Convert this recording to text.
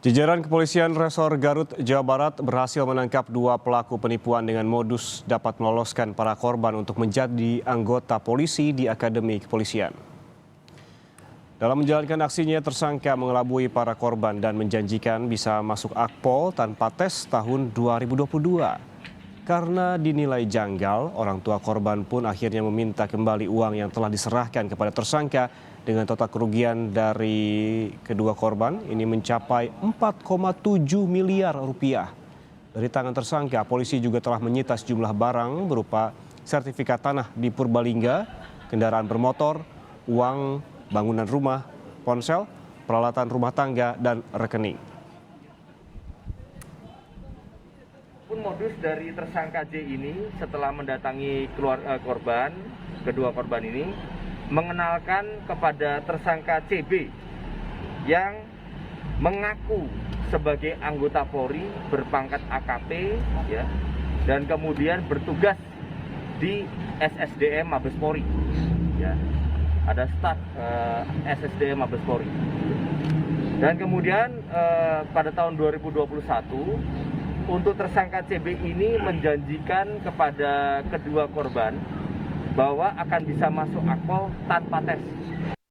Jajaran Kepolisian Resor Garut, Jawa Barat berhasil menangkap dua pelaku penipuan dengan modus dapat meloloskan para korban untuk menjadi anggota polisi di Akademi Kepolisian. Dalam menjalankan aksinya, tersangka mengelabui para korban dan menjanjikan bisa masuk Akpol tanpa tes tahun 2022. Karena dinilai janggal, orang tua korban pun akhirnya meminta kembali uang yang telah diserahkan kepada tersangka dengan total kerugian dari kedua korban ini mencapai 4,7 miliar rupiah. Dari tangan tersangka, polisi juga telah menyita sejumlah barang berupa sertifikat tanah di Purbalingga, kendaraan bermotor, uang bangunan rumah, ponsel, peralatan rumah tangga, dan rekening. Modus dari tersangka J ini setelah mendatangi kedua korban ini mengenalkan kepada tersangka CB yang mengaku sebagai anggota Polri berpangkat AKP ya, dan kemudian bertugas di SSDM Mabes Polri ya. Ada staf SSDM Mabes Polri. Dan kemudian pada tahun 2021 untuk tersangka CB ini menjanjikan kepada kedua korban bahwa akan bisa masuk Akpol tanpa tes.